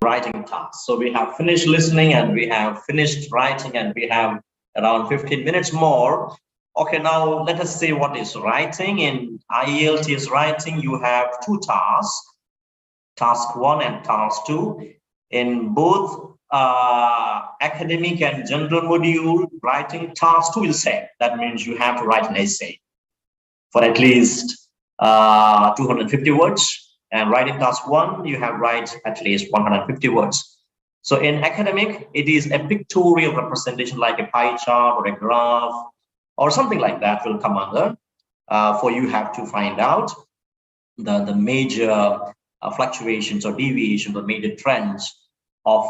writing task. So we have finished listening and we have finished writing and we have around 15 minutes more. Okay, now let us see what is writing. In IELTS writing, you have two tasks, task 1 and task 2. In both academic and general module, writing task 2 is same. That means you have to write an essay for at least 250 words. And writing task 1, you have write at least 150 words. So in academic, it is a pictorial representation like a pie chart or a graph or something like that will come under. For you have to find out the major fluctuations or deviations or major trends of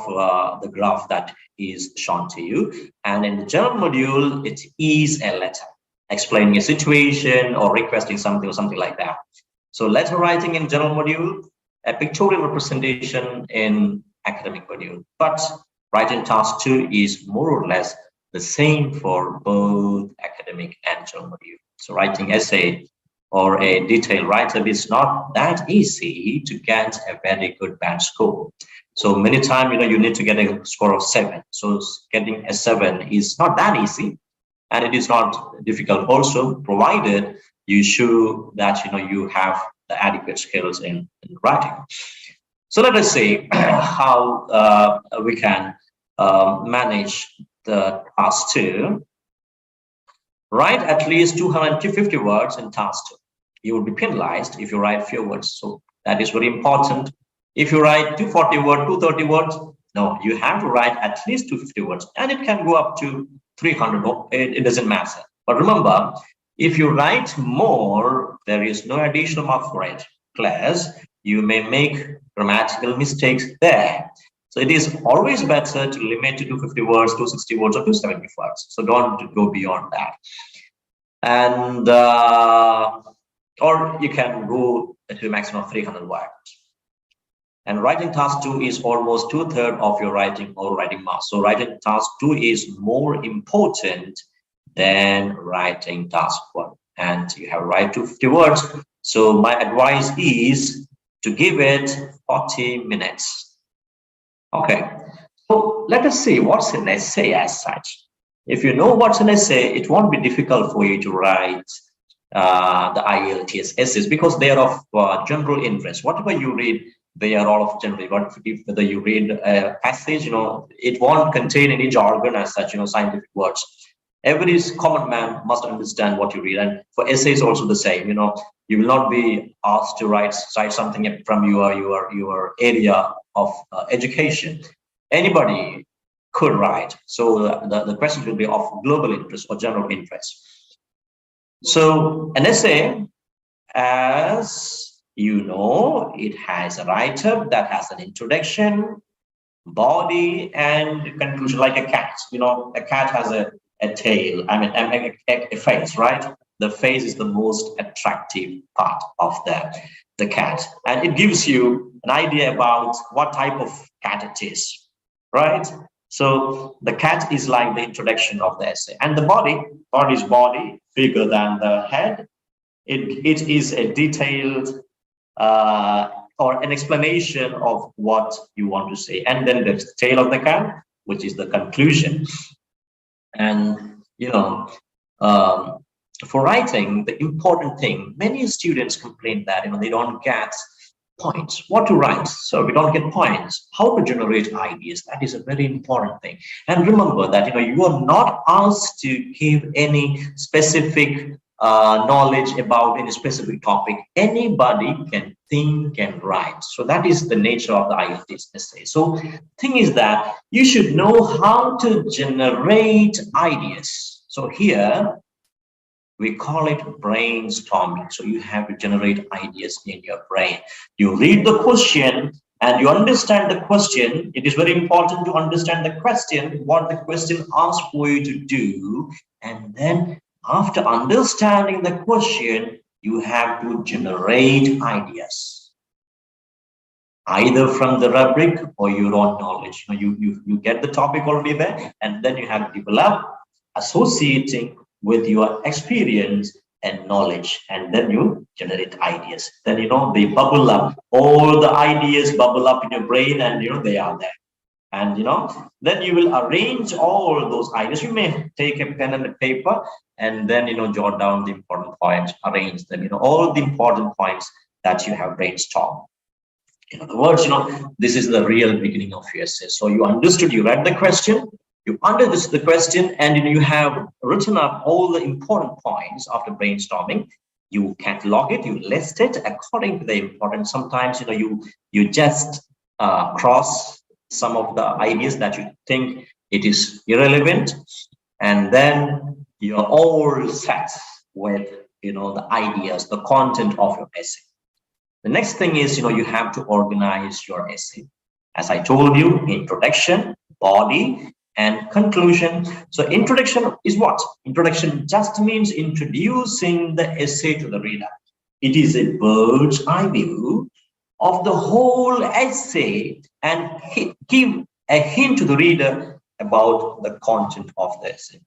the graph that is shown to you. And in the general module, it is a letter explaining a situation or requesting something or something like that. So letter writing in general module, a pictorial representation in academic module. But writing task 2 is more or less the same for both academic and general module. So writing essay or a detailed write-up is not that easy to get a very good band score. So many times, you need to get a score of 7. So getting a 7 is not that easy, and it is not difficult also, provided you show that you have the adequate skills in writing. So let us see how we can manage the task 2. Write at least 250 words in task 2. You will be penalized if you write few words. So that is very important. If you write 240 words, 230 words, no, you have to write at least 250 words, and it can go up to 300. It doesn't matter. But remember, if you write more, there is no additional mark for it. Plus, you may make grammatical mistakes there. So it is always better to limit to 250 words, 260 words, or 270 words. So don't go beyond that. And or you can go to a maximum of 300 words. And writing task 2 is almost 2/3 of your writing or writing marks. So writing task 2 is more important than writing task 1. And you have write 250 words. So my advice is to give it 40 minutes. Okay, so let us see what's an essay as such. If you know what's an essay, it won't be difficult for you to write the IELTS essays because they are of general interest. Whatever you read, they are all of general. Whether you read a passage, it won't contain any jargon as such, scientific words. Every common man must understand what you read. And for essays, also the same. You will not be asked to write something from your area of education. Anybody could write. So the question will be of global interest or general interest. So an essay, as it has a write-up that has an introduction, body, and conclusion, like a cat. A cat has a tail, a face, right? The face is the most attractive part of the cat. And it gives you an idea about what type of cat it is, right? So the cat is like the introduction of the essay. And the body is body, bigger than the head. It is a detailed or an explanation of what you want to say. And then there's the tail of the cat, which is the conclusion. And, for writing, the important thing, many students complain that, they don't get points, what to write. So we don't get points, how to generate ideas. That is a very important thing. And remember that, you are not asked to give any specific knowledge about any specific topic. Anybody can think and write. So that is the nature of the IELTS essay. So thing is that you should know how to generate ideas. So here we call it brainstorming. So you have to generate ideas in your brain. You read the question and you understand the question. It is very important to understand the question, what the question asks for you to do, and then after understanding the question, you have to generate ideas, either from the rubric or your own knowledge. You get the topic already there, and then you have to develop, associating with your experience, and knowledge, and then you generate ideas. Then they bubble up. All the ideas bubble up in your brain, and they are there. And then you will arrange all those ideas. You may take a pen and a paper, and then jot down the important points, arrange them. All the important points that you have brainstormed. In other words, this is the real beginning of your essay. So you understood, you read the question, you understood the question, and you have written up all the important points after brainstorming. You catalog it, you list it according to the importance. Sometimes you just cross some of the ideas that you think it is irrelevant, and then you're all set with the ideas, the content of your essay. The next thing is, you have to organize your essay. As I told you, introduction, body, and conclusion. So introduction is what? Introduction just means introducing the essay to the reader. It is a bird's eye view of the whole essay and give a hint to the reader about the content of the essay.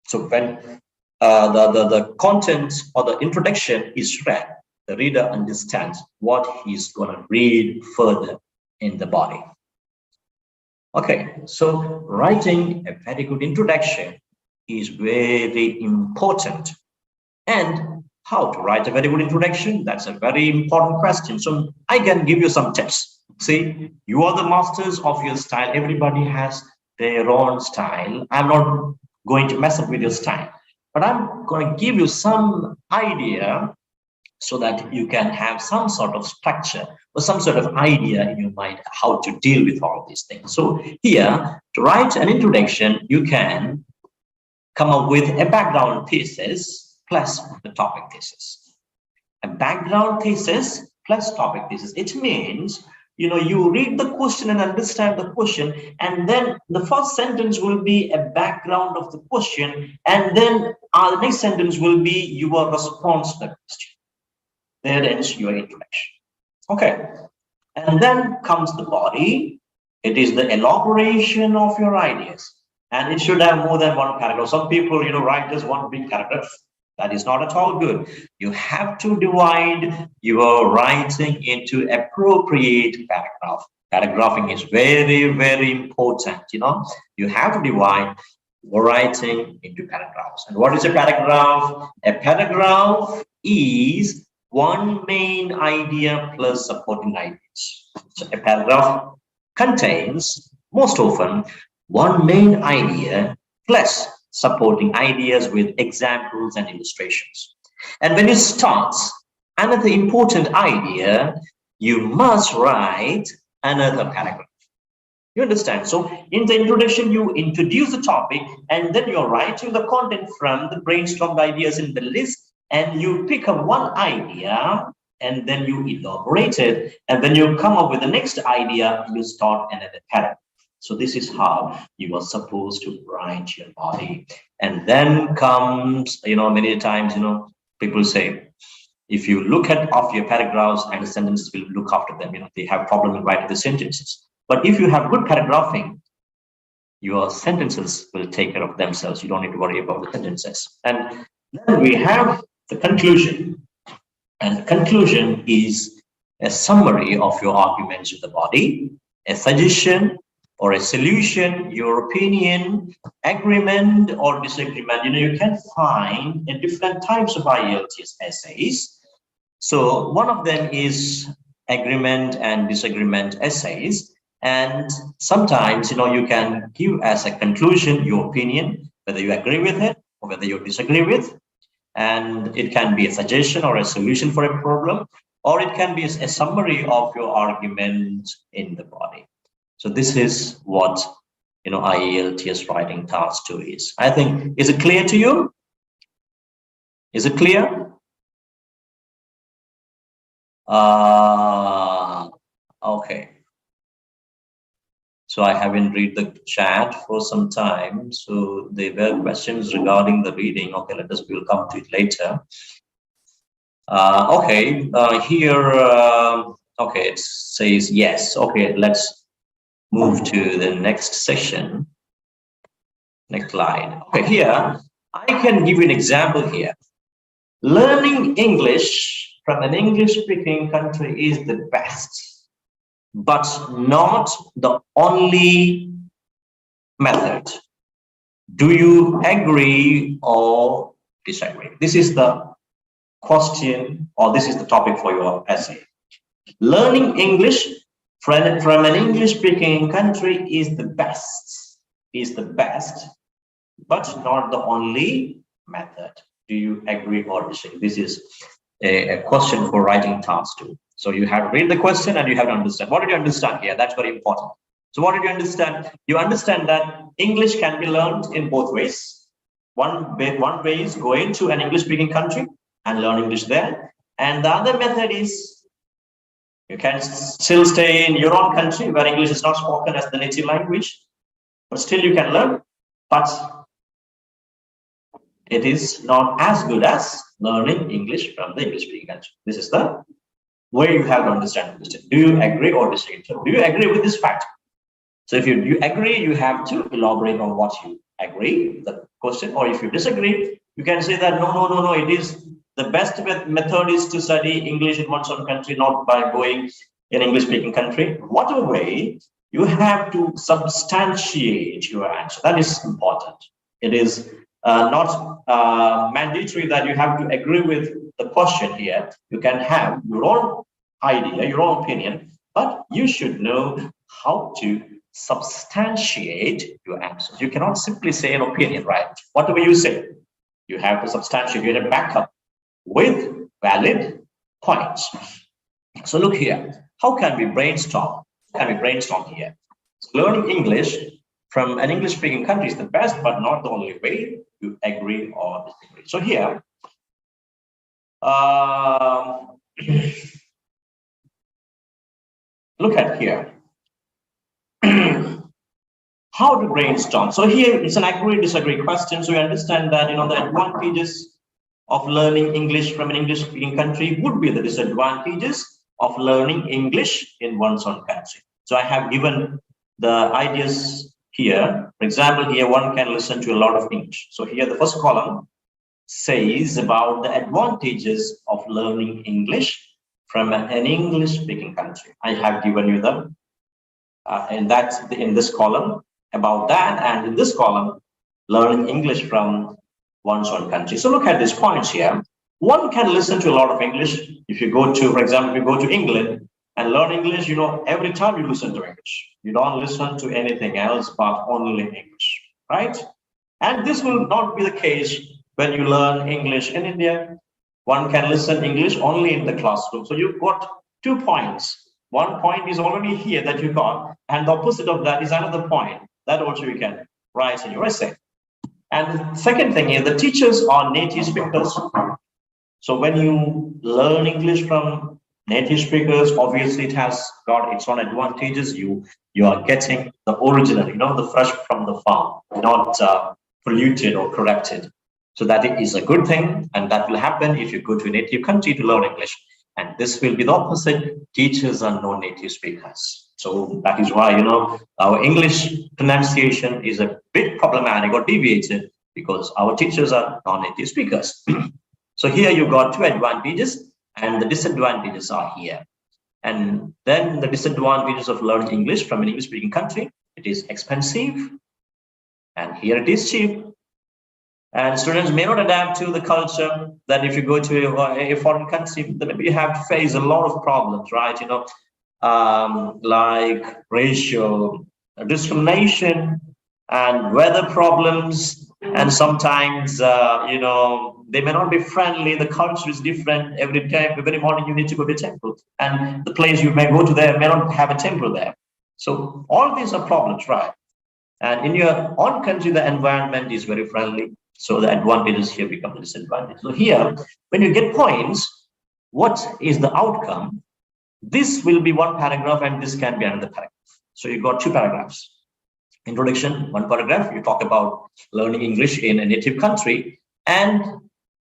So when the content or the introduction is read, the reader understands what he's going to read further in the body. Okay, so writing a very good introduction is very important. And how to write a very good introduction? That's a very important question. So I can give you some tips. See, you are the masters of your style. Everybody has their own style. I'm not going to mess up with your style, but I'm going to give you some idea so that you can have some sort of structure or some sort of idea in your mind how to deal with all these things. So here, to write an introduction, you can come up with a background thesis plus the topic thesis. A background thesis plus topic thesis. It means, you read the question and understand the question, and then the first sentence will be a background of the question, and then the next sentence will be your response to the question. There ends your introduction. Okay. And then comes the body. It is the elaboration of your ideas. And it should have more than one paragraph. Some people, write just one big paragraph. That is not at all good. You have to divide your writing into appropriate paragraph. Paragraphing is very, very important. You have to divide your writing into paragraphs. And what is a paragraph? A paragraph is one main idea plus supporting ideas. So a paragraph contains, most often, one main idea plus supporting ideas with examples and illustrations. And when you start another important idea, you must write another paragraph. You understand? So in the introduction, you introduce the topic, and then you're writing the content from the brainstormed ideas in the list, and you pick up one idea, and then you elaborate it, and then you come up with the next idea, you start another paragraph. So this is how you are supposed to write your body. And then comes, many times, people say, if you look at off your paragraphs and the sentences will look after them, they have problem in writing the sentences. But if you have good paragraphing, your sentences will take care of themselves. You don't need to worry about the sentences. And then we have the conclusion. And the conclusion is a summary of your arguments with the body, a suggestion or a solution, your opinion, agreement or disagreement. You can find different types of IELTS essays. So one of them is agreement and disagreement essays. And sometimes, you can give as a conclusion your opinion, whether you agree with it or whether you disagree with. And it can be a suggestion or a solution for a problem, or it can be a summary of your argument in the body. So this is what, IELTS writing task 2 is. I think, is it clear to you? Is it clear? Okay. So I haven't read the chat for some time. So there were questions regarding the reading. Okay, we'll come to it later. Okay, here, okay, it says yes. Okay, let's move to the next session. Next slide. Okay, here, I can give you an example here. Learning English from an English-speaking country is the best, but not the only method. Do you agree or disagree? This is the question, or this is the topic for your essay. Learning English from an English-speaking country is the best, but not the only method. Do you agree or disagree? This is a question for writing task too. So you have to read the question and you have to understand. What did you understand here? That's very important. So what did you understand? You understand that English can be learned in both ways. One way is go into an English-speaking country and learn English there. And the other method is you can still stay in your own country where English is not spoken as the native language, but still you can learn. But it is not as good as learning English from the English-speaking country. This is the way you have to understand this. Do you agree or disagree? So do you agree with this fact? So if you agree, you have to elaborate on what you agree, the question, or if you disagree, you can say that no, it is the best method is to study English in one's own country, not by going in English-speaking country. Whatever way, you have to substantiate your answer. That is important. It is not mandatory that you have to agree with the question here. You can have your own idea, your own opinion, but you should know how to substantiate your answers. You cannot simply say an opinion, right? Whatever you say, you have to substantiate, you have to back up with valid points. So look here, how can we brainstorm? Here? So learning English from an English-speaking country is the best, but not the only way. You agree or disagree. So here, look at here. How to brainstorm. So here it's an agree disagree question. So you understand that the advantages of learning English from an English-speaking country would be the disadvantages of learning English in one's own country. So I have given the ideas here. For example, here one can listen to a lot of English. So here the first column says about the advantages of learning English from an English-speaking country. I have given you them in this column about that, and in this column, learning English from one's own country. So look at these points here. One can listen to a lot of English. If you go to, for example, if you go to England and learn English, every time you listen to English, you don't listen to anything else but only English, right? And this will not be the case when you learn English in India. One can listen English only in the classroom. So you've got 2 points. One point is already here that you got, and the opposite of that is another point that also you can write in your essay. And the second thing is the teachers are native speakers. So when you learn English from native speakers, obviously it has got its own advantages. You are getting the original, the fresh from the farm, not polluted or corrupted. So that is a good thing, and that will happen if you go to a native country to learn English. And this will be the opposite. Teachers are non-native speakers. So that is why, our English pronunciation is a bit problematic or deviated because our teachers are non-native speakers. So here you got 2 advantages and the disadvantages are here. And then the disadvantages of learning English from an English-speaking country, it is expensive, and here it is cheap. And students may not adapt to the culture. That if you go to a foreign country, then maybe you have to face a lot of problems, right? Like racial discrimination and weather problems. And sometimes, they may not be friendly. The culture is different. Every morning you need to go to a temple. And the place you may go to there may not have a temple there. So all these are problems, right? And in your own country, the environment is very friendly. So the advantages here become the disadvantage. So here, when you get points, what is the outcome? This will be 1 paragraph and this can be another paragraph. So you got 2 paragraphs. Introduction, 1 paragraph, you talk about learning English in a native country. And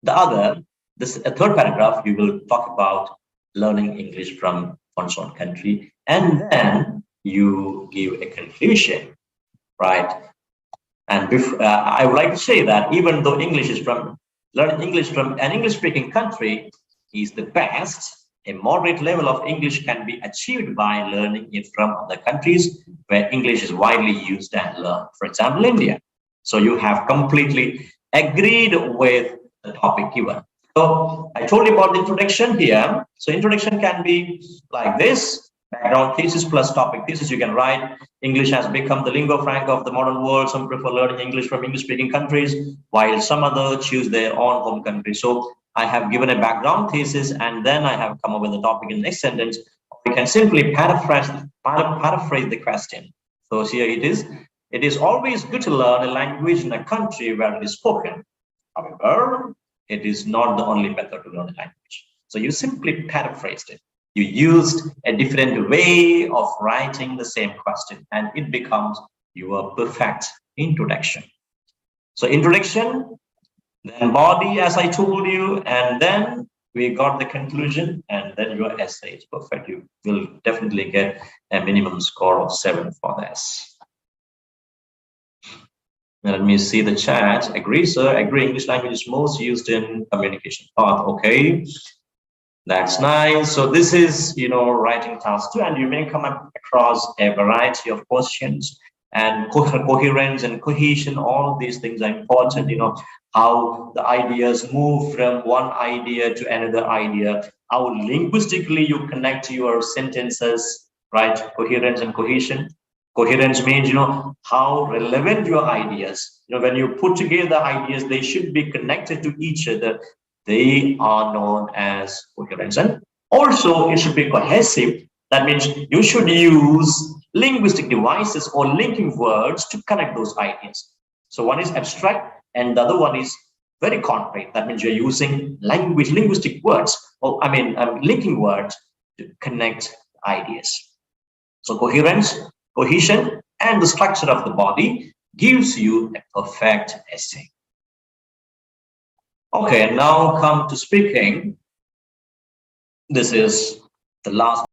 a 3rd paragraph, you will talk about learning English from one's own country. And then you give a conclusion, right? And I would like to say that even though English is from Learning English from an English-speaking country is the best. A moderate level of English can be achieved by learning it from other countries where English is widely used and learned. For example, India. So you have completely agreed with the topic given. So I told you about the introduction here. So introduction can be like this: background thesis plus topic thesis. You can write English has become the lingua franca of the modern world. Some prefer learning English from English-speaking countries, while some other choose their own home country. So I have given a background thesis, and then I have come up with the topic in the next sentence. We can simply paraphrase the question. So here it is. It is always good to learn a language in a country where it is spoken. However, it is not the only method to learn a language. So you simply paraphrased it. You used a different way of writing the same question, and it becomes your perfect introduction. So introduction, then body, as I told you, and then we got the conclusion, and then your essay is perfect. You will definitely get a minimum score of 7 for this. Let me see the chat. Agree, sir. Agree. English language is most used in communication path. Okay, that's nice. So this is, writing task 2, and you may come across a variety of questions. And coherence and cohesion, all of these things are important. How the ideas move from one idea to another idea, how linguistically you connect your sentences, right? Coherence and cohesion. Coherence means, how relevant your ideas, when you put together ideas, they should be connected to each other. They are known as coherence. And also it should be cohesive. That means you should use linguistic devices or linking words to connect those ideas. So one is abstract and the other one is very concrete. That means you're using linguistic words, or linking words to connect ideas. So coherence, cohesion, and the structure of the body gives you a perfect essay. Okay, now come to speaking. This is the last